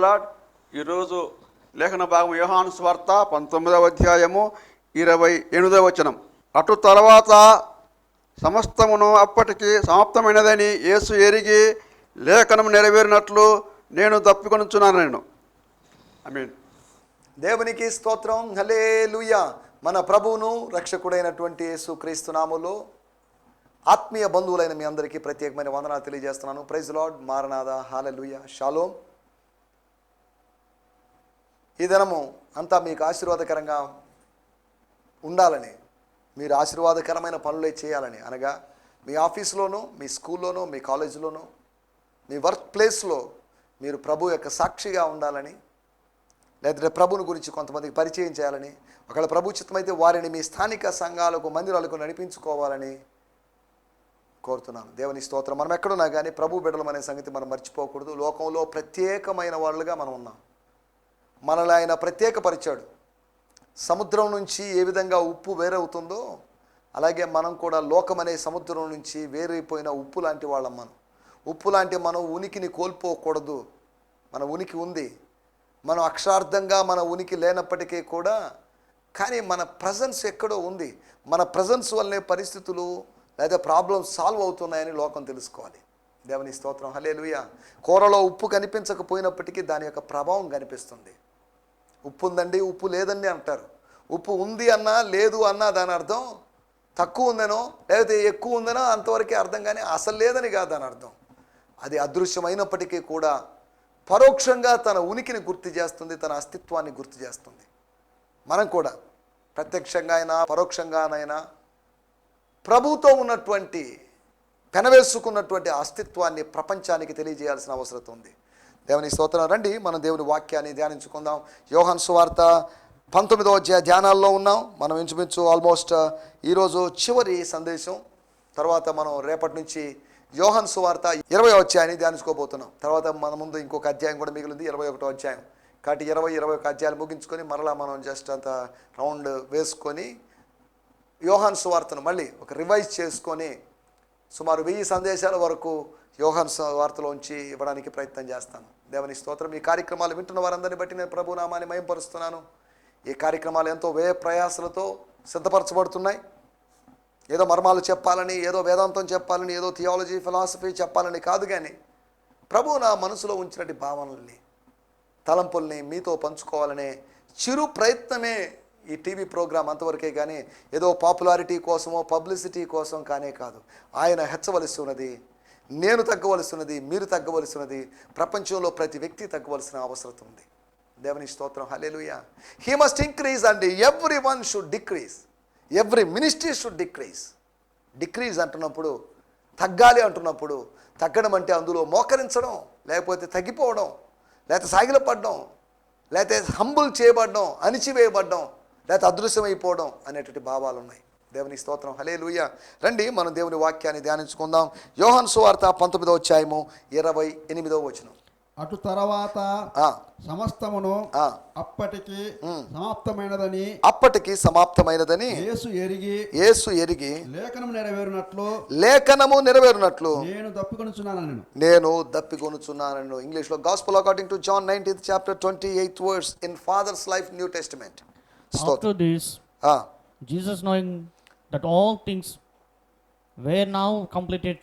Lord. ఈరోజు లేఖన భాగం యోహాను సువార్త 19వ అధ్యాయము 28వ వచనం. అటు తర్వాత సమస్తమును అప్పటికి సమాప్తమైనదని యేసు ఎరిగి లేఖనం నెరవేరినట్లు నేను తప్పికొనుచున్నాను. ఆమేన్. దేవునికి స్తోత్రం. హల్లెలూయా. మన ప్రభువును రక్షకుడైనటువంటి యేసు క్రీస్తు నామములో ఆత్మీయ బంధువులైన మీ అందరికీ ప్రత్యేకమైన వందనాలు తెలియజేస్తున్నాను. Praise lord. మారనాథ. హల్లెలూయా. షాలోమ్. ఈ దినము అంతా మీకు ఆశీర్వాదకరంగా ఉండాలని, మీరు ఆశీర్వాదకరమైన పనులే చేయాలని, అనగా మీ ఆఫీసులోనూ, మీ స్కూల్లోనూ, మీ కాలేజీలోనూ, మీ వర్క్ ప్లేస్లో మీరు ప్రభు యొక్క సాక్షిగా ఉండాలని, లేదంటే ప్రభుని గురించి కొంతమందికి పరిచయం చేయాలని, ఒకవేళ ప్రభు చిత్తమైతే వారిని మీ స్థానిక సంఘాలకు, మందిరాలకు నడిపించుకోవాలని కోరుతున్నాను. దేవుని స్తోత్రం. మనం ఎక్కడున్నా కానీ ప్రభు బిడ్డలం అనే సంగతి మనం మర్చిపోకూడదు. లోకంలో ప్రత్యేకమైన వాళ్ళుగా మనం ఉన్నాం. మనల్ని ఆయన ప్రత్యేకపరిచాడు. సముద్రం నుంచి ఏ విధంగా ఉప్పు వేరవుతుందో అలాగే మనం కూడా లోకం అనే సముద్రం నుంచి వేరైపోయిన ఉప్పు లాంటి వాళ్ళం. ఉప్పు లాంటి మనం ఉనికిని కోల్పోకూడదు. మన ఉనికి ఉంది. మనం అక్షరార్థంగా మన ఉనికి లేనప్పటికీ కూడా కానీ మన ప్రజెన్స్ ఎక్కడో ఉంది. మన ప్రజెన్స్ వల్లనే పరిస్థితులు లేదా ప్రాబ్లమ్స్ సాల్వ్ అవుతున్నాయని లోకం తెలుసుకోవాలి. దేవుని స్తోత్రం. హల్లెలూయా. కూరలో ఉప్పు కనిపించకపోయినప్పటికీ దాని యొక్క ప్రభావం కనిపిస్తుంది. ఉప్పు ఉందండి, ఉప్పు లేదండి అంటారు. ఉప్పు ఉంది అన్నా లేదు అన్నా దాని అర్థం తక్కువ ఉందనో లేకపోతే ఎక్కువ ఉందనో అంతవరకే అర్థం, కానీ అసలు లేదని కాదు దాని అర్థం. అది అదృశ్యమైనప్పటికీ కూడా పరోక్షంగా తన ఉనికిని గుర్తు చేస్తుంది, తన అస్తిత్వాన్ని గుర్తు చేస్తుంది. మనం కూడా ప్రత్యక్షంగా అయినా పరోక్షంగానైనా ప్రభుతో ఉన్నటువంటి పెనవేసుకున్నటువంటి అస్తిత్వాన్ని ప్రపంచానికి తెలియజేయాల్సిన అవసరం ఉంది. దేవుని స్తోత్రం. రండి మనం దేవుని వాక్యాన్ని ధ్యానించుకుందాం. యోహాను సువార్త 19వ అధ్యాయ ధ్యానాల్లో ఉన్నాం. మనం ఇంచుమించు ఆల్మోస్ట్ ఈరోజు చివరి సందేశం. తర్వాత మనం రేపటి నుంచి యోహాను సువార్త 20వ అధ్యాయాన్ని ధ్యానించుకోబోతున్నాం. తర్వాత మన ముందు ఇంకొక అధ్యాయం కూడా మిగిలింది, 21వ అధ్యాయం. కాబట్టి 21 అధ్యాయాలు ముగించుకొని మరలా మనం జస్ట్ అంత రౌండ్ వేసుకొని యోహాను సువార్తను మళ్ళీ ఒక రివైజ్ చేసుకొని సుమారు 1000 సందేశాల వరకు యోహాను సువార్తలోంచి ఇవ్వడానికి ప్రయత్నం చేస్తాను. దేవుని స్తోత్రం. ఈ కార్యక్రమాలు వింటున్న వారందరిని బట్టి నేను ప్రభు నామాన్ని మహిమపరుస్తున్నాను. ఈ కార్యక్రమాలు ఎంతో వ్యయ ప్రయాసలతో సిద్ధపరచబడుతున్నాయి. ఏదో మర్మాలు చెప్పాలని, ఏదో వేదాంతం చెప్పాలని, ఏదో థియాలజీ ఫిలాసఫీ చెప్పాలని కాదు, కానీ ప్రభు నా మనసులో ఉంచినటువంటి భావనల్ని, తలంపుల్ని మీతో పంచుకోవాలనే చిరు ప్రయత్నమే ఈ టీవీ ప్రోగ్రాం. అంతవరకే కానీ ఏదో పాపులారిటీ కోసమో పబ్లిసిటీ కోసం కానే కాదు. ఆయన హెచ్చవలసి ఉన్నది, నేను తగ్గవలసి ఉన్నది, మీరు తగ్గవలసి ఉన్నది, ప్రపంచంలో ప్రతి వ్యక్తి తగ్గవలసిన అవసరం ఉంది. దేవుని స్తోత్రం. Hallelujah. He must increase and every one should decrease. Every ministry should decrease. Decrease అంటున్నప్పుడు, తగ్గాలి అంటున్నప్పుడు, తగ్గడం అంటే అందులో మోకరించడం, లేకపోతే తగ్గిపోవడం, లేకపోతే సాగిలపడడం, లేకపోతే హంబుల్ చేయబడడం, అణిచివేయబడడం, లేకపోతే అదృశ్యమైపోవడం అనేటువంటి భావాలు ఉన్నాయి. దేవుని స్తోత్రం. హల్లెలూయా. రండి మనం దేవుని వాక్యాన్ని ధ్యానించుకుందాం. యోహాను సువార్త 19వ అధ్యాయము 28వ వచనం. అటు తర్వాత సమస్తమును అప్పటికి సమాప్తమైనదని యేసు ఎరిగి లేఖనము నెరవేరునట్లు నేను దప్పికొనుచున్నాను. ఇంగ్లీష్ లో gospel according to John 19th chapter 28th verse in Father's Life New Testament. After this, Jesus, knowing that all things were now completed,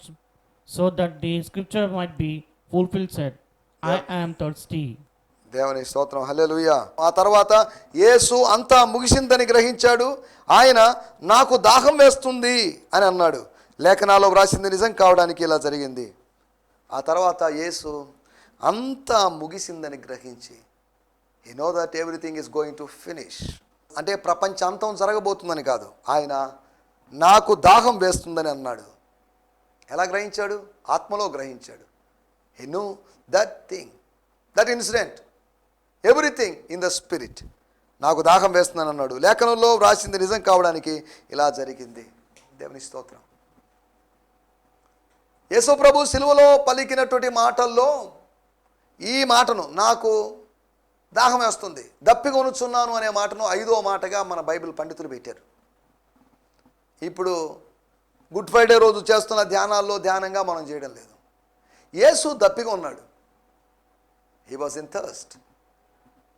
so that the scripture might be fulfilled, said, I am thirsty. దేవుని స్తోత్రం. హల్లెలూయా. ఆ తర్వాత యేసు అంతా ముగిసిందని గ్రహించాడు. ఆయన నాకు దాహం వేస్తుంది అని అన్నాడు. లేఖనాల్లో వ్రాసింది నిజం కావడానికి ఇలా జరిగింది. ఆ తర్వాత యేసు అంతా ముగిసిందని గ్రహించి, he know that everything is going to finish. అంటే ప్రపంచ అంతం జరగబోతుందని కాదు, ఆయన నాకు దాహం వేస్తుందని అన్నాడు. ఎలా గ్రహించాడు? ఆత్మలో గ్రహించాడు. he knew that thing, that incident, everything in the spirit. నాకు దాహం వేస్తుందని అన్నాడు. లేఖనంలో వ్రాసింది నిజం కావడానికి ఇలా జరిగింది. దేవుని స్తోత్రం. యేసు ప్రభు సిలువలో పలికినటువంటి మాటల్లో ఈ మాటను, నాకు దాహం వేస్తుంది, దప్పికొనుచున్నాను అనే మాటను 5వ మాటగా మన బైబిల్ పండితులు పెట్టారు. ఇప్పుడు గుడ్ ఫ్రైడే రోజు చేస్తున్న ధ్యానాల్లో ధ్యానంగా మనం చేయడం లేదు. యేసు దప్పిగా ఉన్నాడు. He was in thirst.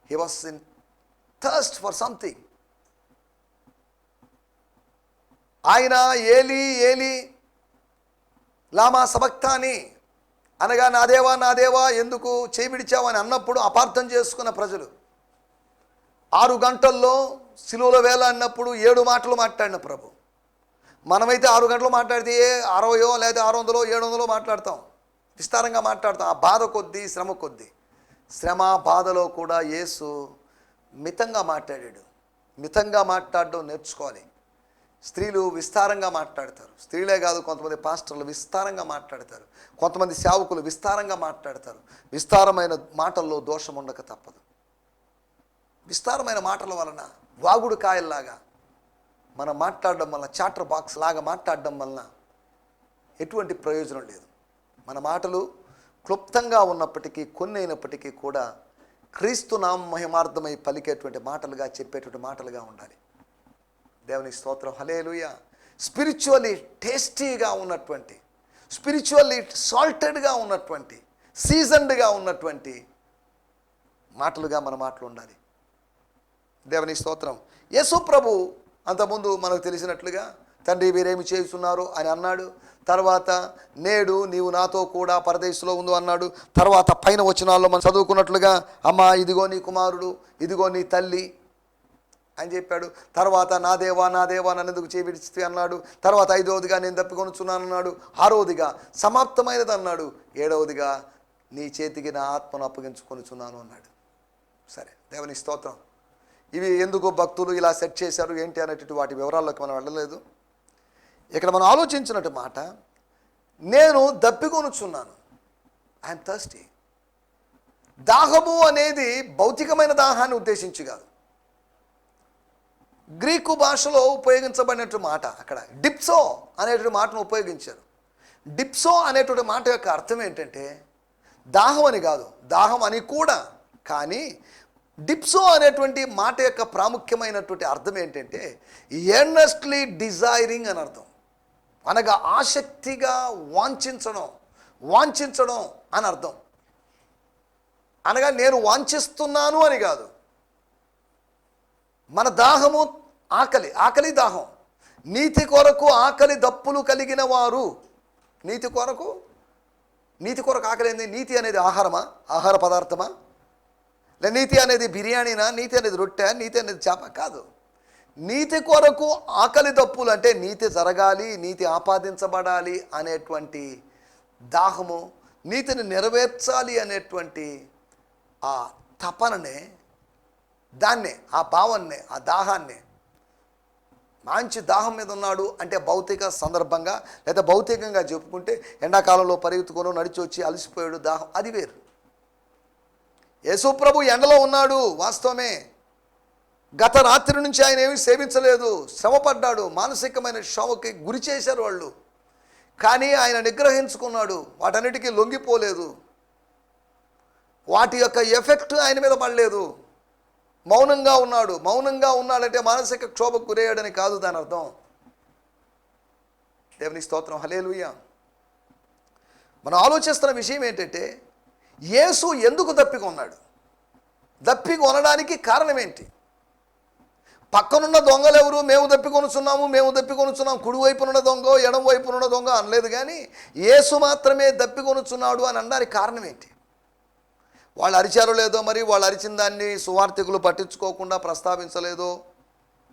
He was in thirst for something. ఆయన ఏలి ఏలి లామా సబక్తాని అనగా నా దేవా నా దేవా ఎందుకు చేయి విడిచావని అన్నప్పుడు అపార్థం చేసుకున్న ప్రజలు 6 గంటల్లో సిలువలో వేలాడినప్పుడు 7 మాటలు మాట్లాడిన ప్రభు. మనమైతే 6 గంటలు మాట్లాడితే 60 లేదా 600 700 మాట్లాడతాం, విస్తారంగా మాట్లాడతాం. ఆ బాధ కొద్దీ శ్రమ కొద్దీ, శ్రమ బాధలో కూడా యేసు మితంగా మాట్లాడాడు. మితంగా మాట్లాడడం నేర్చుకోవాలి. స్త్రీలు విస్తారంగా మాట్లాడతారు. స్త్రీలే కాదు, కొంతమంది పాస్టర్లు విస్తారంగా మాట్లాడతారు, కొంతమంది సేవకులు విస్తారంగా మాట్లాడతారు. విస్తారమైన మాటల్లో దోషం ఉండక తప్పదు. విస్తారమైన మాటల వలన వాగుడు కాయల్లాగా మనం మాట్లాడడం వలన, చాటర్ బాక్స్ లాగా మాట్లాడడం వలన ఎటువంటి ప్రయోజనం లేదు. మన మాటలు క్లుప్తంగా ఉన్నప్పటికీ, కొన్ని అయినప్పటికీ కూడా క్రీస్తు నామ మహిమార్థమై పలికేటువంటి మాటలుగా, చెప్పేటువంటి మాటలుగా ఉండాలి. దేవుని స్తోత్రం, హల్లెలూయా. స్పిరిచువల్లీ టేస్టీగా ఉన్నటువంటి, స్పిరిచువల్లీ సాల్టెడ్గా ఉన్నటువంటి, సీజన్డ్గా ఉన్నటువంటి మాటలుగా మన మాటలు ఉండాలి. దేవుని స్తోత్రం. యేసు ప్రభు అంతకుముందు మనకు తెలిసినట్లుగా తండ్రి వీరేమి చేస్తున్నారు అని అన్నాడు. తర్వాత నేడు నీవు నాతో కూడా పరదేశంలో ఉండు అన్నాడు. తర్వాత పైన వచనాల్లో మనం చదువుకున్నట్లుగా అమ్మా ఇదిగో నీ కుమారుడు, ఇదిగో నీ తల్లి అని చెప్పాడు. తర్వాత నా దేవా నా దేవా నన్ను ఎందుకు చేయి విడిచితే అన్నాడు. తర్వాత 5వదిగా నేను తప్పికొనుచున్నాను అన్నాడు. 6వదిగా సమాప్తమైనది అన్నాడు. 7వదిగా నీ చేతికి నా ఆత్మను అప్పగించుకొనుచున్నాను అన్నాడు. సరే, దేవుని స్తోత్రం. ఇవి ఎందుకు భక్తులు ఇలా సెట్ చేశారు ఏంటి అనేటువంటి వాటి వివరాల్లోకి మనం వెళ్ళలేదు. ఇక్కడ మనం ఆలోచించినట్టు మాట, నేను దప్పికొనుచున్నాను, ఐఎమ్ థర్స్టీ. దాహము అనేది భౌతికమైన దాహాన్ని ఉద్దేశించి కాదు. గ్రీకు భాషలో ఉపయోగించబడినట్టు మాట అక్కడ డిప్సో అనేటువంటి మాటను ఉపయోగించారు. డిప్సో అనేటువంటి మాట యొక్క అర్థం ఏంటంటే దాహం అని కాదు, దాహం అని కూడా. కానీ డిప్సో అనేటువంటి మాట యొక్క ప్రాముఖ్యమైనటువంటి అర్థం ఏంటంటే ఎర్నెస్ట్లీ డిజైరింగ్ అని అర్థం. అనగా ఆసక్తిగా వాంఛించడం అని అర్థం. అనగా నేను వాంఛిస్తున్నాను అని కాదు. మన దాహము ఆకలి దాహం. నీతి కొరకు ఆకలి దప్పులు కలిగిన వారు, నీతి కొరకు ఆకలి ఏంది? నీతి అనేది ఆహారమా, ఆహార పదార్థమా? లేదా నీతి అనేది బిర్యానీనా, నీతి అనేది రొట్టె, నీతి అనేది చేప? కాదు. నీతి కొరకు ఆకలి దప్పులు అంటే నీతి జరగాలి, నీతి ఆపాదించబడాలి అనేటువంటి దాహము, నీతిని నెరవేర్చాలి అనేటువంటి ఆ తపననే, దాన్నే, ఆ భావాన్నే, ఆ దాహాన్నే, మంచి దాహం మీద ఉన్నాడు అంటే భౌతిక సందర్భంగా లేదా భౌతికంగా చెప్పుకుంటే ఎండాకాలంలో పరిగెత్తుకొని నడిచి వచ్చి అలసిపోయాడు, దాహం, అది వేరు. యేసు ప్రభు ఎండలో ఉన్నాడు, వాస్తవమే. గత రాత్రి నుంచి ఆయన ఏమీ సేవించలేదు, శ్రమపడ్డాడు, మానసికమైన శ్రమకి గురి చేశారు వాళ్ళు. కానీ ఆయన నిగ్రహించుకున్నాడు, వాటన్నిటికీ లొంగిపోలేదు, వాటి యొక్క ఎఫెక్ట్ ఆయన మీద పడలేదు. మౌనంగా ఉన్నాడు. మౌనంగా ఉన్నాడంటే మానసిక క్షోభకు గురయ్యాడని కాదు దాని అర్థం. దేవుని స్తోత్రం, హల్లెలూయా. మనం ఆలోచిస్తున్న విషయం ఏంటంటే యేసు ఎందుకు దప్పికొన్నాడు? దప్పికొనడానికి కారణం ఏంటి? పక్కనున్న దొంగలు ఎవరు? మేము దప్పికొనుచున్నాం, కుడివైపునున్న దొంగ ఎడం వైపునున్న దొంగ అనలేదు. కానీ యేసు మాత్రమే దప్పికొనుచున్నాడు అని అనడానికి కారణం ఏంటి? వాళ్ళు అరిచారో లేదో, మరి వాళ్ళు అరిచిన దాన్ని సువార్థికులు పట్టించుకోకుండా ప్రస్తావించలేదో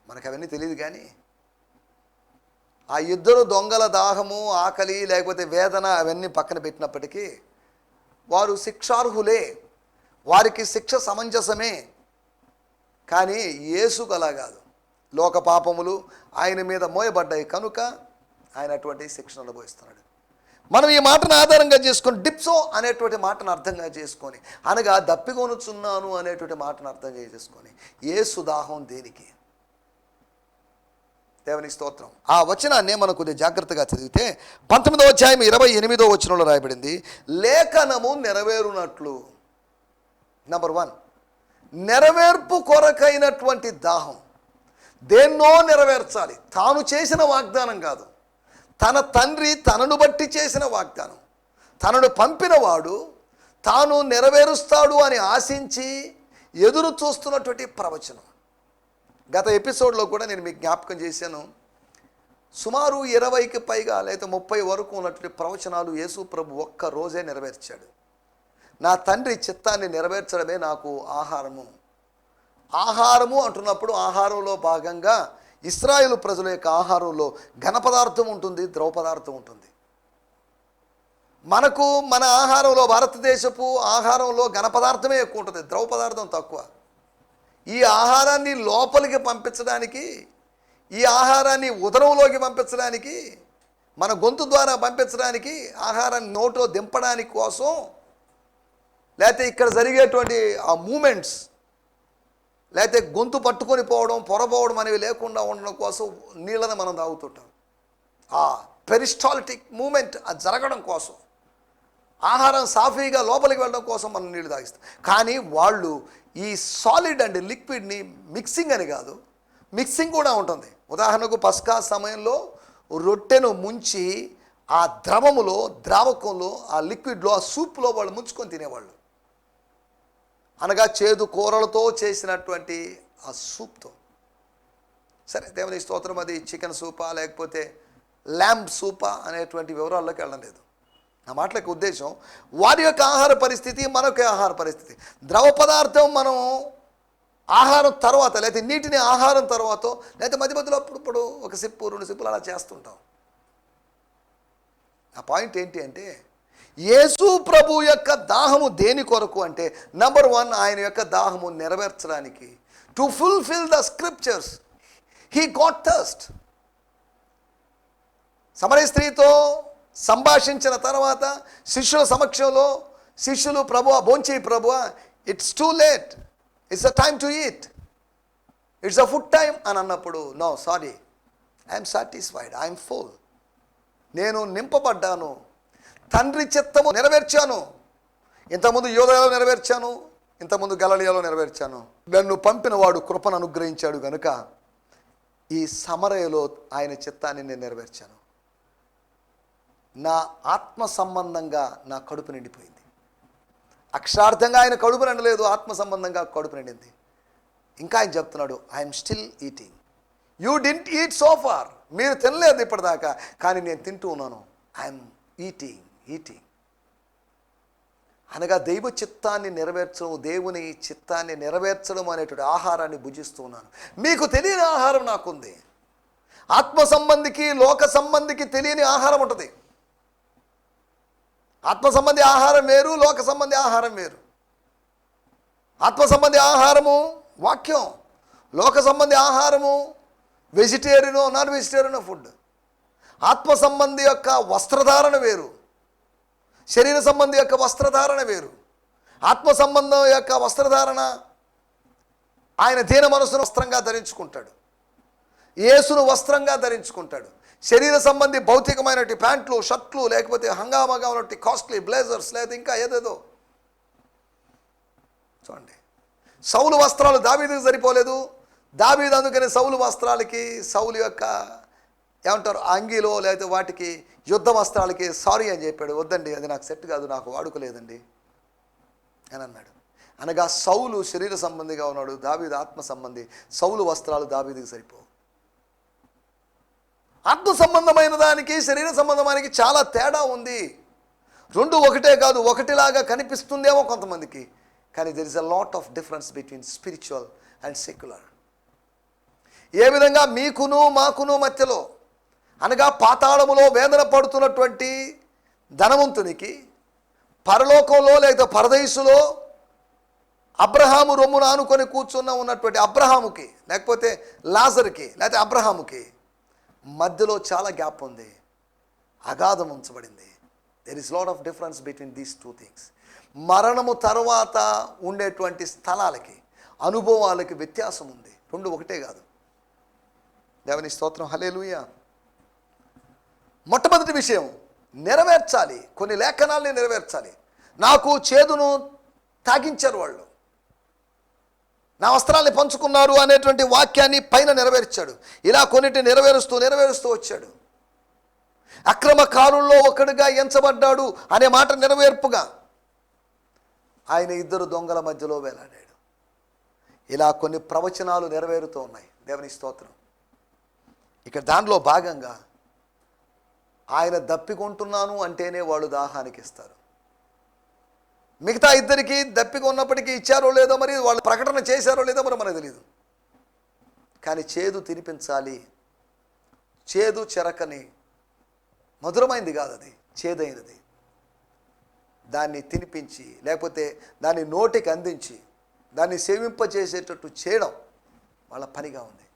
మనకు అవన్నీ తెలియదు. కానీ ఆ ఇద్దరు దొంగల దాహము, ఆకలి, లేకపోతే వేదన అవన్నీ పక్కన పెట్టినప్పటికీ వారు శిక్షార్హులే, వారికి శిక్ష సమంజసమే. కానీ యేసుకు అలా కాదు. లోక పాపములు ఆయన మీద మోయబడ్డాయి కనుక ఆయన అటువంటి శిక్షను అనుభవిస్తున్నాడు. మనం ఈ మాటను ఆధారంగా చేసుకొని డిప్సో అనేటువంటి మాటను అర్థంగా చేసుకొని, అనగా దప్పికొనుచున్నాను అనేటువంటి మాటను అర్థంగా చేసుకొని యేసు దాహం దేనికి? దేవుని స్తోత్రం. ఆ వచనాన్ని మనం కొద్దిగా జాగ్రత్తగా చదివితే 19వ అధ్యాయం 28వ వచనంలో రాయబడింది, లేఖనము నెరవేరునట్లు. నెంబర్ 1, నెరవేర్పు కొరకైనటువంటి దాహం. దేన్నో నెరవేర్చాలి. తాను చేసిన వాగ్దానం కాదు, తన తండ్రి తనను బట్టి చేసిన వాగ్దానం. తనను పంపినవాడు తాను నెరవేరుస్తాడు అని ఆశించి ఎదురు చూస్తున్నటువంటి ప్రవచనం. గత ఎపిసోడ్లో కూడా నేను మీకు జ్ఞాపకం చేశాను. సుమారు 20కి పైగా లేదా 30 వరకు ఉన్నటువంటి ప్రవచనాలు యేసు ప్రభు ఒక్క రోజే నెరవేర్చాడు. నా తండ్రి చిత్తాన్ని నెరవేర్చడమే నాకు ఆహారము. ఆహారము అంటున్నప్పుడు ఆహారంలో భాగంగా ఇశ్రాయేలు ప్రజల యొక్క ఆహారంలో ఘన పదార్థం ఉంటుంది, ద్రవ పదార్థం ఉంటుంది. మనకు మన ఆహారంలో, భారతదేశపు ఆహారంలో ఘన పదార్థమే ఎక్కువ ఉంటుంది, ద్రవ పదార్థం తక్కువ. ఈ ఆహారాన్ని లోపలికి పంపించడానికి, ఈ ఆహారాన్ని ఉదరంలోకి పంపించడానికి, మన గొంతు ద్వారా పంపించడానికి, ఆహారాన్ని నోట్లో దింపడానికి కోసం, లేకపోతే ఇక్కడ జరిగేటువంటి ఆ మూమెంట్స్, లేకపోతే గొంతు పట్టుకొని పోవడం, పొరపోవడం అనేవి లేకుండా ఉండడం కోసం నీళ్ళని మనం తాగుతుంటాం. ఆ పెరిస్టాల్టిక్ మూమెంట్ అది జరగడం కోసం, ఆహారం సాఫీగా లోపలికి వెళ్ళడం కోసం మనం నీళ్ళు తాగిస్తాం. కానీ వాళ్ళు ఈ సాలిడ్ అండ్ లిక్విడ్ని మిక్సింగ్ అని కాదు, మిక్సింగ్ కూడా ఉంటుంది. ఉదాహరణకు పస్కా సమయంలో రొట్టెను ముంచి ఆ ద్రవములో, ద్రావకంలో, ఆ లిక్విడ్లో, ఆ సూప్లో వాళ్ళు ముంచుకొని తినేవాళ్ళు. అనగా చేదు కూరలతో చేసినటువంటి ఆ సూప్తో. సరే, దేవుని స్తోత్రం, అది చికెన్ సూపా లేకపోతే ల్యాంబ్ సూపా అనేటువంటి వివరాల్లోకి వెళ్ళడం లేదు. నా మాటలకు ఉద్దేశం వారి యొక్క ఆహార పరిస్థితి, మనొక ఆహార పరిస్థితి. ద్రవ పదార్థం మనం ఆహారం తర్వాత, లేకపోతే నీటిని ఆహారం తర్వాత, లేకపోతే మధ్య మధ్యలో అప్పుడు ఒక సిప్పు 2 సిప్పులు అలా చేస్తుంటాం. ఆ పాయింట్ ఏంటి అంటే, యేసు ప్రభు యొక్క దాహము దేని కొరకు అంటే, నంబర్ 1 ఆయన యొక్క దాహము నెరవేర్చడానికి. To fulfil the scriptures he got thirst. సమరయ స్త్రీతో సంభాషించిన తర్వాత శిష్యుల సమక్షంలో శిష్యులు, ప్రభువా భోంచేయి ప్రభువా, it's too late, it's a time to eat, it's a food time అని అన్నప్పుడు, no sorry, I'm satisfied, I'm full, నేను నింపబడ్డాను, తండ్రి చిత్తము నెరవేర్చాను. ఇంతకుముందు యూదయలో నెరవేర్చాను, ఇంతకుముందు గలిలయలో నెరవేర్చాను, నన్ను పంపిన వాడు కృపను అనుగ్రహించాడు కనుక ఈ సమరయలో ఆయన చిత్తాన్ని నేను నెరవేర్చాను. నా ఆత్మ సంబంధంగా నా కడుపు నిండిపోయింది. అక్షరార్థంగా ఆయన కడుపు నిండలేదు, ఆత్మ సంబంధంగా కడుపు నిండింది. ఇంకా ఆయన చెప్తున్నాడు, I'm still eating, you didn't eat so far, మీరు తినలేదు ఇప్పటిదాకా, కానీ నేను తింటూ ఉన్నాను. I'm eating. అనగా దైవ చిత్తాన్ని నెరవేర్చడం, దేవుని చిత్తాన్ని నెరవేర్చడం అనేటువంటి ఆహారాన్ని భుజిస్తూ ఉన్నాను. మీకు తెలియని ఆహారం నాకుంది. ఆత్మ సంబంధికి, లోక సంబంధికి తెలియని ఆహారం ఉంటుంది. ఆత్మ సంబంధి ఆహారం వేరు, లోక సంబంధి ఆహారం వేరు. ఆత్మ సంబంధి ఆహారము వాక్యం, లోక సంబంధి ఆహారము వెజిటేరియనో నాన్ వెజిటేరియనో ఫుడ్. ఆత్మ సంబంధి యొక్క వస్త్రధారణ వేరు, శరీర సంబంధి యొక్క వస్త్రధారణ వేరు. ఆత్మ సంబంధం యొక్క వస్త్రధారణ, ఆయన దీన మనసును వస్త్రంగా ధరించుకుంటాడు, యేసును వస్త్రంగా ధరించుకుంటాడు. శరీర సంబంధి భౌతికమైనటువంటి ప్యాంట్లు, షర్ట్లు, లేకపోతే హంగామాగా ఉన్నటువంటి కాస్ట్లీ బ్లేజర్స్, లేదా ఇంకా ఏదేదో. చూడండి, సౌలు వస్త్రాలు దావీదుకు సరిపోలేదు. దావీదు అందుకని సౌలు వస్త్రాలకి, సౌలు యొక్క ఏమంటారు అంగీలో లేకపోతే వాటికి యుద్ధ వస్త్రాలకి సారీ అని చెప్పాడు. వద్దండి, అది నాకు సెట్ కాదు, నాకు వాడుకోలేదండి అని అన్నాడు. అనగా సౌలు శరీర సంబంధిగా ఉన్నాడు, దావీదు ఆత్మ సంబంధి. సౌలు వస్త్రాలు దావీదుకు సరిపోవు. ఆత్మ సంబంధమైన దానికి, శరీర సంబంధమానికి చాలా తేడా ఉంది. రెండు ఒకటే కాదు, ఒకటిలాగా కనిపిస్తుందేమో కొంతమందికి, కానీ there is a lot of difference between spiritual and secular. ఏ విధంగా మీకును మాకును మధ్యలో, అనగా పాతాళములో వేదన పడుతున్నటువంటి ధనవంతునికి, పరలోకంలో లేదా పరదేశులో అబ్రహాము రొమ్మును ఆనుకొని ఉన్నటువంటి అబ్రహాముకి, లేకపోతే లాజర్కి, లేకపోతే అబ్రహాముకి మధ్యలో చాలా గ్యాప్ ఉంది, అగాధం ఉంచబడింది. There is lot of difference between these two things. మరణము తర్వాత ఉండేటువంటి స్థలాలకి, అనుభవాలకి వ్యత్యాసం ఉంది. రెండు ఒకటే కాదు. దేవుని స్తోత్రం, హల్లెలూయా. మొట్టమొదటి విషయం, నెరవేర్చాలి, కొన్ని లేఖనాల్ని నెరవేర్చాలి. నాకు చేదును తాగించారు వాళ్ళు, నా వస్త్రాల్ని పంచుకున్నారు అనేటువంటి వాక్యాన్ని పైన నెరవేర్చాడు. ఇలా కొన్నిటిని నెరవేరుస్తూ వచ్చాడు. అక్రమకారుల్లో ఒకడుగా ఎంచబడ్డాడు అనే మాట నెరవేర్పుగా, ఆయన ఇద్దరు దొంగల మధ్యలో వేలాడాడు. ఇలా కొన్ని ప్రవచనాలు నెరవేరుతూ ఉన్నాయి. దేవుని స్తోత్రం. ఇక్కడ దానిలో భాగంగా ఆయన దప్పికొంటున్నాను అంటేనే వాళ్ళు దాహానికి ఇస్తారు. మిగతా ఇద్దరికి దప్పిక ఉన్నప్పటికీ ఇచ్చారో లేదో, మరి వాళ్ళు ప్రకటన చేశారో లేదో మరి మనకు తెలియదు. కానీ చేదు తినిపించాలి. చేదు చెరకని మధురమైంది కాదు, అది చేదైనది. దాన్ని తినిపించి, లేకపోతే దాన్ని నోటికి అందించి, దాన్ని సేవింపచేసేటట్టు చేయడం వాళ్ళ పనిగా ఉంది.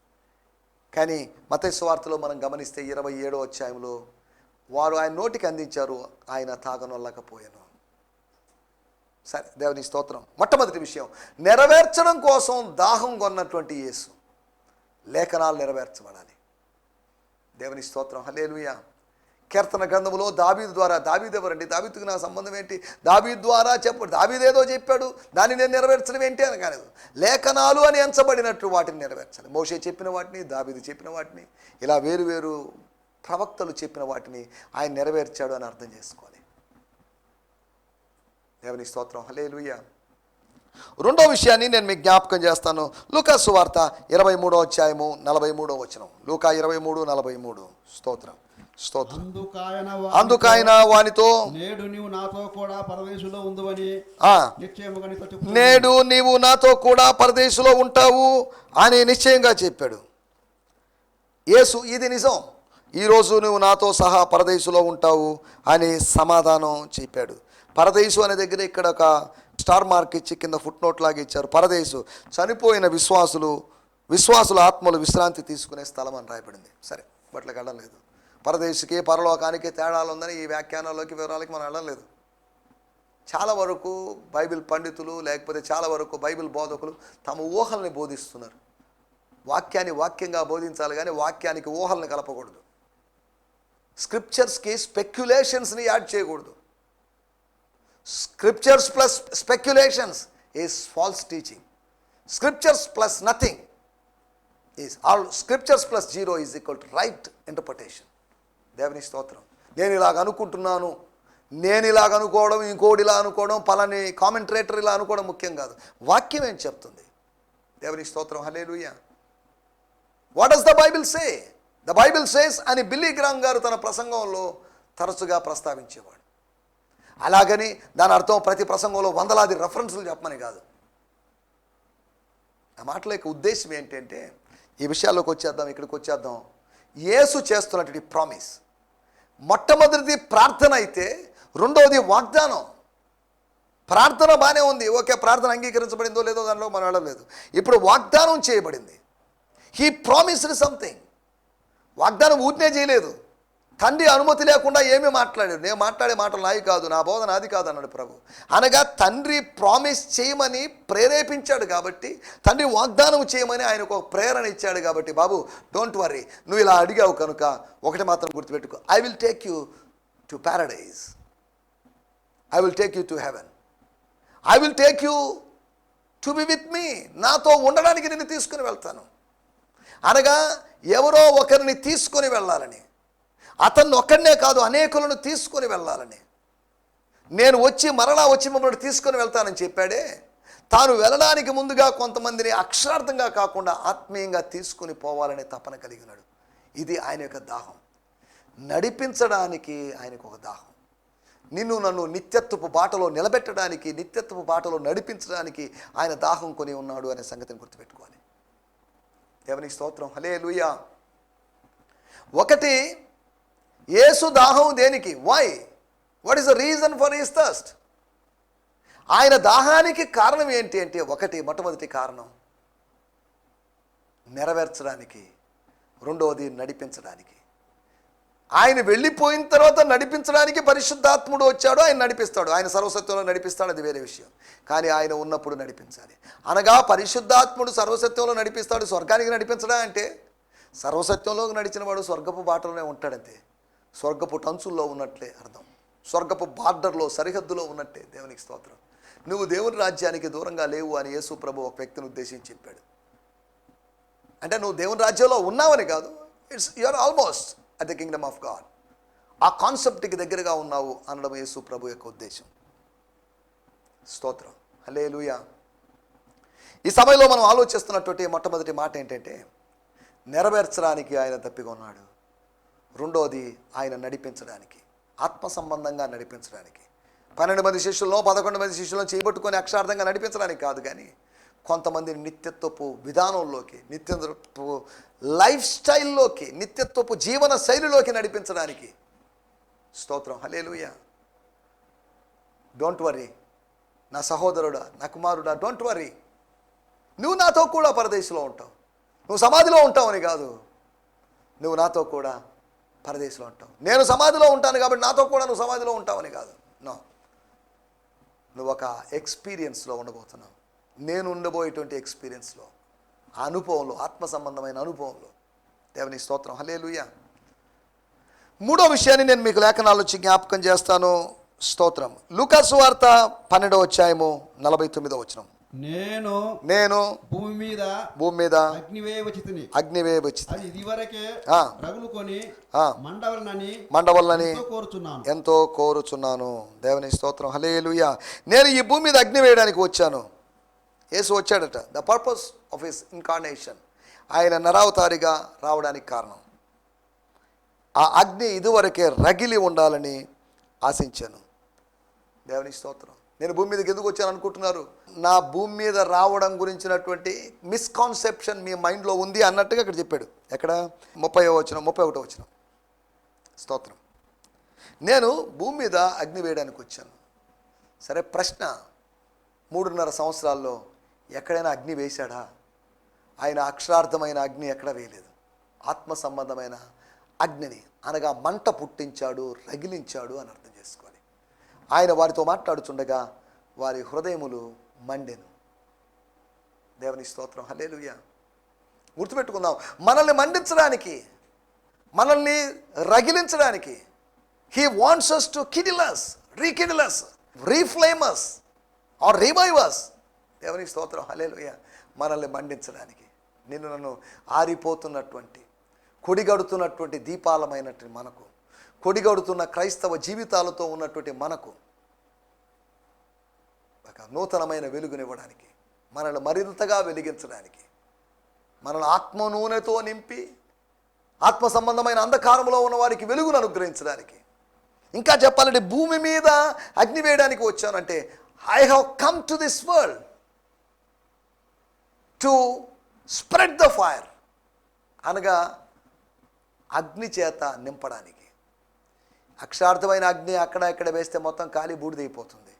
కానీ మత్తయి సువార్తలో మనం గమనిస్తే 27వ అధ్యాయంలో వారు ఆయన నోటికి అందించారు, ఆయన తాగనొల్లకపోయాను. సరే, దేవుని స్తోత్రం. మొట్టమొదటి విషయం, నెరవేర్చడం కోసం దాహం కొన్నటువంటి యేసు లేఖనాలు నెరవేర్చబడాలి. దేవుని స్తోత్రం. హల్లెలూయా. కీర్తన గ్రంథములో దావీదు ద్వారా, దావీదు ఎవరండి, దావీదుకి నా సంబంధం ఏంటి, దావీదు ద్వారా చెప్పాడు, దావీదేదో చెప్పాడు దాన్ని నేను నెరవేర్చడం ఏంటి అని కాదు, లేఖనాలు అని ఎంచబడినట్లు వాటిని నెరవేర్చాలి. మోషే చెప్పిన వాటిని, దావీదు చెప్పిన వాటిని, ఇలా వేరు వేరు ప్రవక్తలు చెప్పిన వాటిని ఆయన నెరవేర్చాడు అని అర్థం చేసుకోవాలి. దేవుని స్తోత్రం. హల్లెలూయా. రెండో విషయాన్ని నేను మీకు జ్ఞాపకం చేస్తాను. లూకా సువార్త 23వ అధ్యాయము 43వ వచనం. లూకా 23:43. స్తోత్రం, స్తోత్రం. అందుకాయన వానితో, నేడు నీవు నాతో కూడా పరదేశులో ఉందువని నేడు నీవు నాతో కూడా పరదేశులో ఉంటావు అని నిశ్చయంగా చెప్పాడు యేసు. ఇది నిజం. ఈరోజు నువ్వు నాతో సహా పరదేశులో ఉంటావు అని సమాధానం చెప్పాడు. పరదేశు అనే దగ్గర ఇక్కడ ఒక స్టార్ మార్క్ ఇచ్చి కింద ఫుట్ నోట్ లాగా ఇచ్చారు. పరదేశు చనిపోయిన విశ్వాసుల ఆత్మలు విశ్రాంతి తీసుకునే స్థలం అని రాయబడింది. సరే, బట్లకి వెళ్ళడం లేదు. పరదేశుకి పరలోకానికి తేడాలు ఉందని ఈ వ్యాఖ్యానాల్లోకి వివరాలకి మనం వెళ్ళడం లేదు. చాలా వరకు బైబిల్ పండితులు, లేకపోతే చాలా వరకు బైబిల్ బోధకులు తమ ఊహల్ని బోధిస్తున్నారు. వాక్యాన్ని వాక్యంగా బోధించాలి, కానీ వాక్యానికి ఊహల్ని కలపకూడదు. స్క్రిప్చర్స్కి స్పెక్యులేషన్స్ని యాడ్ చేయకూడదు. Scriptures plus speculations is false teaching. Scriptures plus nothing is all. Scriptures plus 0 is equal to right interpretation. దేవుని స్తోత్రం. నేను ఇలాగ అనుకుంటున్నాను, నేను ఇలాగ అనుకోవడం, ఇంకోటి ఇలా అనుకోవడం, పలాని కామెంటరేటర్ ఇలా అనుకోవడం ముఖ్యం కాదు. వాక్యం ఏం చెప్తుంది? దేవుని స్తోత్రం. Hallelujah. What does the Bible say? The Bible says అని బిల్లీ గ్రామ్ గారు తన ప్రసంగంలో తరచుగా ప్రస్తావించేవాడు. అలాగని దాని అర్థం ప్రతి ప్రసంగంలో వందలాది రెఫరెన్సులు చెప్పమని కాదు. ఆ మాటల యొక్క ఉద్దేశం ఏంటంటే, ఈ విషయాల్లోకి వచ్చేద్దాం, ఇక్కడికి వచ్చేద్దాం. యేసు చేస్తున్నటువంటి ప్రామిస్, మొట్టమొదటిది ప్రార్థన అయితే, రెండవది వాగ్దానం. ప్రార్థన బాగానే ఉంది, ఓకే, ప్రార్థన అంగీకరించబడిందో లేదో దానిలో మనం వెళ్ళలేదు. ఇప్పుడు వాగ్దానం చేయబడింది. He promised something. వాగ్దానం ఊరినే చేయలేదు. తండ్రి అనుమతి లేకుండా ఏమీ మాట్లాడాడు. నేను మాట్లాడే మాటలు నాయి కాదు, నా బోధ నాది కాదు అన్నాడు ప్రభు. అనగా తండ్రి ప్రామిస్ చేయమని ప్రేరేపించాడు కాబట్టి, తండ్రి వాగ్దానం చేయమని ఆయనకు ఒక ప్రేరణ ఇచ్చాడు కాబట్టి, బాబు డోంట్ వర్రీ, నువ్వు ఇలా అడిగావు కనుక ఒకటి మాత్రం గుర్తుపెట్టుకో, I will take you to paradise, I will take you to heaven, I will take you to be with me. నాతో ఉండడానికి నిన్ను తీసుకుని వెళ్తాను. అనగా ఎవరో ఒకరిని తీసుకొని వెళ్ళాలని, అతన్ని ఒక్కడనే కాదు అనేకులను తీసుకొని వెళ్ళాలని, నేను వచ్చి మరలా వచ్చి మమ్మల్ని తీసుకొని వెళ్తానని చెప్పాడే. తాను వెళ్ళడానికి ముందుగా కొంతమందిని అక్షరార్థంగా కాకుండా ఆత్మీయంగా తీసుకొని పోవాలనే తపన కలిగి ఉన్నాడు. ఇది ఆయన యొక్క దాహం. నడిపించడానికి ఆయనకు ఒక దాహం. నిన్ను నన్ను నిత్యత్వపు బాటలో నిలబెట్టడానికి, నిత్యత్వపు బాటలో నడిపించడానికి ఆయన దాహం కొని ఉన్నాడు అనే సంగతిని గుర్తుపెట్టుకోవాలి. దేవునికి స్తోత్రం. హల్లెలూయా. ఒకటి, యేసు దాహం దేనికి? Why? What is the reason for his thirst? ఆయన దాహానికి కారణం ఏంటి అంటే, ఒకటి, మొట్టమొదటి కారణం నెరవేర్చడానికి, రెండవది నడిపించడానికి. ఆయన వెళ్ళిపోయిన తర్వాత నడిపించడానికి పరిశుద్ధాత్ముడు వచ్చాడు, ఆయన నడిపిస్తాడు. ఆయన సర్వసత్యంలో నడిపిస్తాడు, అది వేరే విషయం. కానీ ఆయన ఉన్నప్పుడు నడిపించాలి. అనగా పరిశుద్ధాత్ముడు సర్వసత్యంలో నడిపిస్తాడు. స్వర్గానికి నడిపించడా అంటే, సర్వసత్యంలోకి నడిచిన వాడు స్వర్గపు బాటలోనే ఉంటాడంతే. స్వర్గపు టంచుల్లో ఉన్నట్లే అర్థం. స్వర్గపు బార్డర్లో, సరిహద్దులో ఉన్నట్టే. దేవునికి స్తోత్రం. నువ్వు దేవుని రాజ్యానికి దూరంగా లేవు అని యేసు ప్రభు ఒక వ్యక్తిని ఉద్దేశించి చెప్పాడు. అంటే నువ్వు దేవుని రాజ్యంలో ఉన్నావని కాదు, you are almost at the kingdom of God. ఆ కాన్సెప్ట్కి దగ్గరగా ఉన్నావు అనడం యేసు ప్రభు యొక్క ఉద్దేశం. స్తోత్రం. హల్లెలూయా. ఈ సమయంలో మనం ఆలోచిస్తున్నటువంటి మొట్టమొదటి మాట ఏంటంటే, నెరవేర్చడానికి ఆయన దప్పిగా ఉన్నాడు. రెండోది ఆయన నడిపించడానికి, ఆత్మ సంబంధంగా నడిపించడానికి. 12 మంది శిష్యుల్లో 11 మంది శిష్యులను చేయబట్టుకొని అక్షరార్థంగా నడిపించడానికి కాదు, కానీ కొంతమందిని నిత్యత్వపు విధానంలోకి, నిత్యత్వపు లైఫ్ స్టైల్లోకి, నిత్యత్వపు జీవన శైలిలోకి నడిపించడానికి. స్తోత్రం, హల్లెలూయా. డోంట్ వరీ నా సహోదరుడా, నా కుమారుడా, డోంట్ వరీ. నువ్వు నాతో కూడా పరదేశంలో ఉంటావు. నువ్వు సమాధిలో ఉంటావని కాదు, నువ్వు నాతో కూడా పరదేశంలో ఉంటావు. నేను సమాధిలో ఉంటాను కాబట్టి నాతో కూడా నువ్వు సమాధిలో ఉంటావని కాదు. నో, నువ్వు ఒక ఎక్స్పీరియన్స్లో ఉండబోతున్నావు. నేను ఉండబోయేటువంటి ఎక్స్పీరియన్స్లో, ఆ అనుభవంలో, ఆత్మ సంబంధమైన అనుభవంలో. దేవుని స్తోత్రం, హల్లెలూయా. మూడో విషయాన్ని నేను మీకు లేఖనాల నుంచి జ్ఞాపకం చేస్తాను. స్తోత్రం. లూకా సువార్త 12వ అధ్యాయము 49వ వచనం. నేను భూమి మీద అగ్ని వేయవచ్చి అది ఇదివరకే రగులుకొని మండవలనని ఎంతో కోరుచున్నాను. దేవుని స్తోత్రం, హల్లెలూయా. నేను ఈ భూమి మీద అగ్ని వేయడానికి వచ్చాను. యేసు వచ్చాడట. The purpose of his incarnation, ఆయన నరావతారిగా రావడానికి కారణం, ఆ అగ్ని ఇదివరకే రగిలి ఉండాలని ఆశించాను. దేవుని స్తోత్రం. నేను భూమి మీదకి ఎందుకు వచ్చాను అనుకుంటున్నారు? నా భూమి మీద రావడం గురించినటువంటి మిస్కాన్సెప్షన్ మీ మైండ్లో ఉంది అన్నట్టుగా ఇక్కడ చెప్పాడు. ఎక్కడ? 30వ వచనం, 31వ వచనం. స్తోత్రం. నేను భూమి మీద అగ్ని వేయడానికి వచ్చాను. సరే, ప్రశ్న, 3.5 సంవత్సరాల్లో ఎక్కడైనా అగ్ని వేశాడా? ఆయన అక్షరార్థమైన అగ్ని ఎక్కడ వేయలేదు. ఆత్మ సంబంధమైన అగ్నిని, అనగా మంట పుట్టించాడు, రగిలించాడు అని అర్థం చేసుకోవాలి. ఆయన వారితో మాట్లాడుచుండగా వారి హృదయములు మండెను. దేవుని స్తోత్రం, హల్లెలూయా. గుర్తుపెట్టుకుందాం, మనల్ని మండించడానికి, మనల్ని రగిలించడానికి, he wants us to kindle us, rekindle us, reflame us or revive us. దేవుని స్తోత్రం, హల్లెలూయా. మనల్ని మండించడానికి, నిన్ను నన్ను ఆరిపోతున్నటువంటి, కొడిగడుతున్నటువంటి దీపాలమైనటువంటి మనకు, కొడిగడుతున్న క్రైస్తవ జీవితాలతో ఉన్నటువంటి మనకు ఒక నూతనమైన వెలుగునివ్వడానికి, మనల్ని మరింతగా వెలిగించడానికి, మనల్ని ఆత్మ నూనెతో నింపి ఆత్మ సంబంధమైన అంధకారంలో ఉన్న వారికి వెలుగును అనుగ్రహించడానికి. ఇంకా చెప్పాలంటే భూమి మీద అగ్ని వేయడానికి వచ్చానంటే, I have come to this world to spread the fire, అనగా అగ్ని చేత నింపడానికి. అక్షరార్థమైన అగ్ని అక్కడ ఇక్కడ వేస్తే మొత్తం కాలి బూడిదైపోతుంది.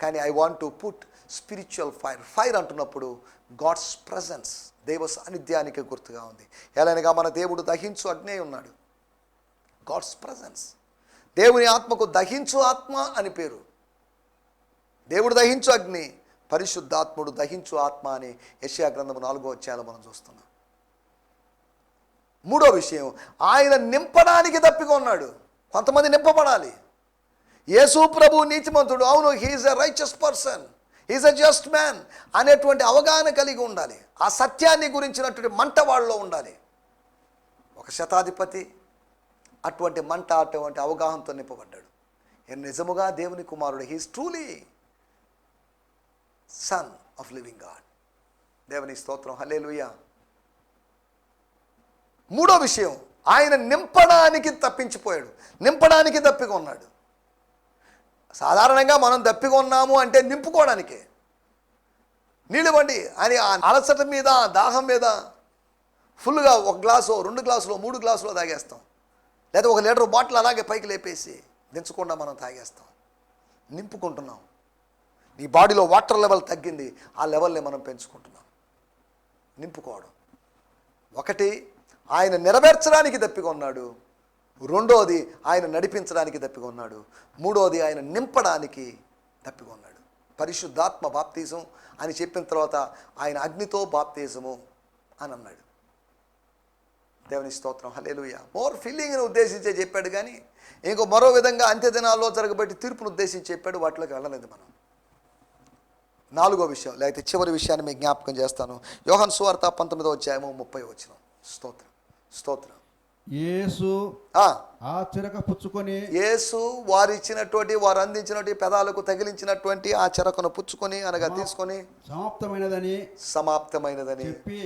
కానీ I want to put spiritual fire. Fire అంటున్నప్పుడు గాడ్స్ ప్రజెన్స్, దేవ సాన్నిధ్యానికి గుర్తుగా ఉంది. ఎలానగా మన దేవుడు దహించు అగ్ని ఉన్నాడు. గాడ్స్ ప్రజెన్స్, దేవుని ఆత్మకు దహించు ఆత్మ అని పేరు. దేవుడు దహించు అగ్ని, పరిశుద్ధాత్ముడు దహించు ఆత్మ అని యెషయా గ్రంథము 4వ అధ్యాయంలో మనం చూస్తున్నాం. మూడో విషయం, ఆయన నింపడానికి దప్పిగా ఉన్నాడు. కొంతమంది నింపబడాలి. యేసు ప్రభు నీతిమంతుడు, అవును, he's a righteous person, he's a just man అనేటువంటి అవగాహన కలిగి ఉండాలి. ఆ సత్యాన్ని గురించినటువంటి మంట వాళ్ళలో ఉండాలి. ఒక శతాధిపతి అటువంటి మంట, అటువంటి అవగాహనతో నింపబడ్డాడు. ఈయన నిజముగా దేవుని కుమారుడు. He's truly son of living God. దేవుని స్తోత్రం, హల్లెలూయా. మూడో విషయం, ఆయన నింపడానికి తప్పించిపోయాడు, నింపడానికి దప్పిగా ఉన్నాడు. సాధారణంగా మనం దప్పిగా ఉన్నాము అంటే నింపుకోవడానికే. నీళ్ళు ఇవ్వండి అని ఆ అలసట మీద, దాహం మీద ఫుల్గా 1 గ్లాసు, 2 గ్లాసులో, 3 గ్లాసులో తాగేస్తాం. లేదా 1 లీటర్ బాటిల్ అలాగే పైకి లేపేసి దించకుండా మనం తాగేస్తాం. నింపుకుంటున్నాం. నీ బాడీలో వాటర్ లెవెల్ తగ్గింది, ఆ లెవెల్ని మనం పెంచుకుంటున్నాం. నింపుకోవడం. ఒకటి, ఆయన నెరవేర్చడానికి దప్పిగా ఉన్నాడు. రెండోది, ఆయన నడిపించడానికి దప్పిగా ఉన్నాడు. మూడోది, ఆయన నింపడానికి దప్పిగా ఉన్నాడు. పరిశుద్ధాత్మ బాప్తీసం అని చెప్పిన తర్వాత ఆయన అగ్నితో బాప్తీసము అని అన్నాడు. దేవుని స్తోత్రం, హల్లెలూయా. మోర్ ఫిల్లింగ్ని ఉద్దేశించే చెప్పాడు, కానీ ఇంకో మరో విధంగా అంత్య దినాల్లో జరగబట్టి తీర్పును ఉద్దేశించి చెప్పాడు. వాటిలోకి వెళ్ళలేదు మనం. 4వ విషయం, లేకపోతే చివరి విషయాన్ని మీకు జ్ఞాపకం చేస్తాను. యోహాను సువార్త 19వ అధ్యాయము 30వ వచనం. స్తోత్రం, స్తోత్రం. యేసు ఆ, ఆ చిరక పుచ్చుకొని యేసు వారు ఇచ్చినటువంటి, వారు అందించినటువంటి పెదాలకు తగిలించినటువంటి ఆ చెరకును పుచ్చుకొని అనగా తీసుకొని సమాప్తమైనదని చెప్పి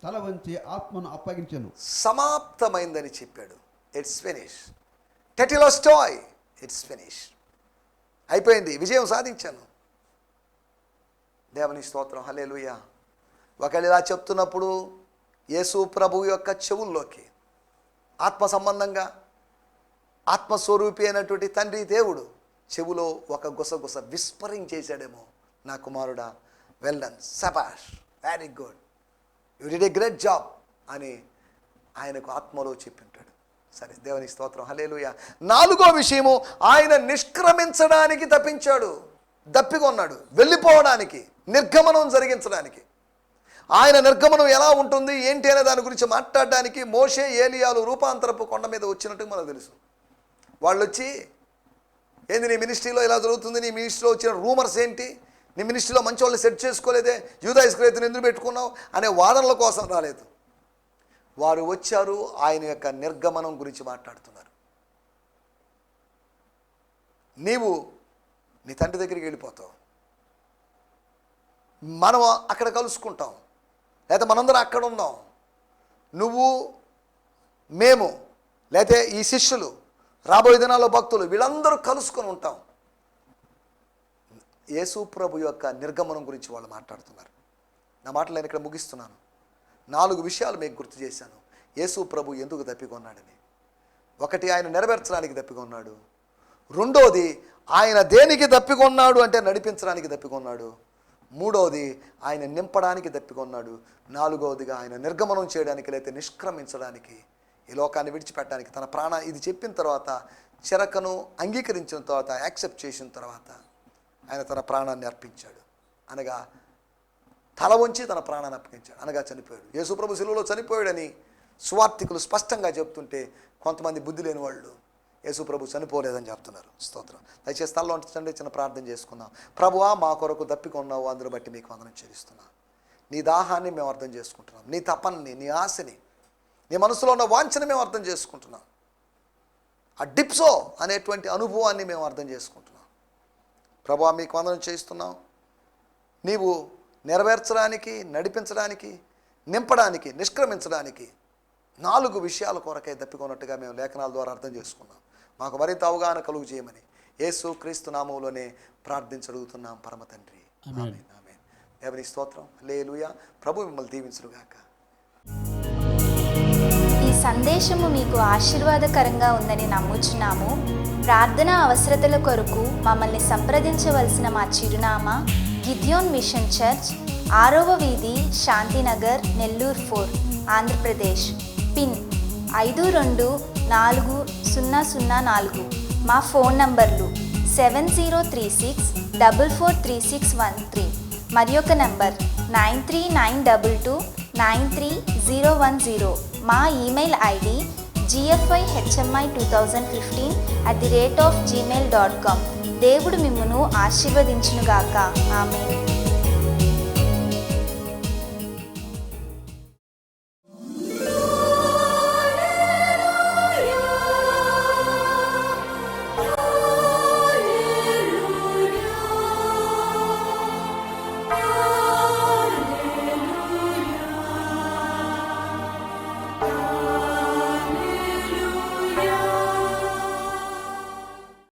తల వంచి ఆత్మను అప్పగించెను. సమాప్తమైందని చెప్పాడు. It's finish. టెటిలోస్టాయ్, ఇట్స్ ఫినిష్. అయిపోయింది, విజయం సాధించాను. దేవుని స్తోత్రం, హల్లెలూయా. ఒకవేళ ఇలా చెప్తున్నప్పుడు యేసు ప్రభు యొక్క చెవుల్లోకి ఆత్మ సంబంధంగా ఆత్మస్వరూపి అయినటువంటి తండ్రి దేవుడు చెవులో ఒక గుసగుస విస్పరింగ్ చేశాడేమో, నా కుమారుడా, వెల్ డన్, సబాష్, very good, you did a great job అని ఆయనకు ఆత్మలో చెప్పింటాడు. సరే, దేవుని స్తోత్రం, హల్లెలూయా. నాలుగో విషయము, ఆయన నిష్క్రమించడానికి తప్పించాడు, దప్పికొన్నాడు, వెళ్ళిపోవడానికి, నిర్గమనం జరిగించడానికి. ఆయన నిర్గమనం ఎలా ఉంటుంది ఏంటి అనే దాని గురించి మాట్లాడడానికి మోషే, ఏలియాలు రూపాంతరపు కొండ మీద వచ్చినట్టు మనకు తెలుసు. వాళ్ళు వచ్చి, ఏంది నీ మినిస్ట్రీలో ఇలా జరుగుతుంది, నీ మినిస్ట్రీలో వచ్చిన రూమర్స్ ఏంటి, నీ మినిస్ట్రీలో మంచి వాళ్ళు సెట్ చేసుకోలేదే, యూదా ఇస్కరియోతును ఎందుకు పెట్టుకున్నావు అనే వాదనల కోసం రాలేదు. వారు వచ్చారు, ఆయన యొక్క నిర్గమనం గురించి మాట్లాడుతున్నారు. నీవు నీ తండ్రి దగ్గరికి వెళ్ళిపోతావు, మనం అక్కడ కలుసుకుంటాం, లేకపోతే మనందరం అక్కడ ఉందాం, నువ్వు, మేము, లేకపోతే ఈ శిష్యులు, రాబోయే దినాల్లో భక్తులు, వీళ్ళందరూ కలుసుకొని ఉంటాం. యేసు ప్రభు యొక్క నిర్గమనం గురించి వాళ్ళు మాట్లాడుతున్నారు. నా మాటలు నేను ఇక్కడ ముగిస్తున్నాను. 4 విషయాలు మీకు గుర్తు చేశాను. యేసు ప్రభు ఎందుకు దప్పికొన్నాడని. ఒకటి, ఆయన నెరవేర్చడానికి దప్పికొన్నాడు. రెండోది, ఆయన దేనికి దప్పికొన్నాడు అంటే నడిపించడానికి దప్పికొన్నాడు. మూడవది, ఆయన నింపడానికి దప్పికొన్నాడు. నాలుగవదిగా, ఆయన నిర్గమనం చేయడానికి, లేకపోతే నిష్క్రమించడానికి, ఈ లోకాన్ని విడిచిపెట్టడానికి తన ఇది చెప్పిన తర్వాత, చెరకను అంగీకరించిన తర్వాత, యాక్సెప్ట్ చేసిన తర్వాత ఆయన తన ప్రాణాన్ని అర్పించాడు. అనగా తల వంచి తన ప్రాణాన్ని అర్పించాడు, అనగా చనిపోయాడు. యేసుప్రభు శిలువలో చనిపోయాడని సువార్తికులు స్పష్టంగా చెప్తుంటే కొంతమంది బుద్ధి లేని వాళ్ళు యేసుప్రభు చనిపోలేదని చెప్తున్నారు. స్తోత్రం. దయచేసి స్థలంలో ఉంచండి, చిన్న ప్రార్థన చేసుకుందాం. ప్రభువా, మా కొరకు దప్పికొన్నావు, అందును బట్టి మీకు వందనం చెల్లిస్తున్నాం. నీ దాహాన్ని మేము అర్థం చేసుకుంటున్నాం, నీ తపనని, నీ ఆశని, నీ మనసులో ఉన్న వాంఛని మేము అర్థం చేసుకుంటున్నాం. ఆ డిప్సో అనేటువంటి అనుభవాన్ని మేము అర్థం చేసుకుంటున్నాం. ప్రభువా, మీకు వందనం చేస్తున్నాం. నీవు నెరవేర్చడానికి, నడిపించడానికి, నింపడానికి, నిష్క్రమించడానికి 4 విషయాల కొరకై దప్పికొన్నట్టుగా మేము లేఖనాల ద్వారా అర్థం చేసుకున్నాం. మాకు మరింత అవగాహన కలుగు చేయమని యేసు క్రీస్తు నామములోనే ప్రార్థించడుగుతున్నాం పరమ తండ్రి. ఆమేన్, ఆమేన్. దేవుని స్తోత్రం, హల్లెలూయా. ప్రభు మిమ్మల్ని దీవించుగాక. ఈ సందేశము మీకు ఆశీర్వాదకరంగా ఉందని నమ్ముచున్నాము. ప్రార్థన అవసరతల కొరకు మమ్మల్ని సంప్రదించవలసిన మా చిరునామా గిద్యోన్ మిషన్ చర్చ్, 6వ వీధి, శాంతినగర్, నెల్లూరు 4, ఆంధ్రప్రదేశ్. పిన్ 524004. మా ఫోన్ నంబర్లు 7036443613 మరి ఒక నంబర్ 9392293010. మా ఈమెయిల్ ఐడి gfihmi2015@gmail.com. దేవుడు మిమ్మును ఆశీర్వదించునుగాక. ఆమేన్.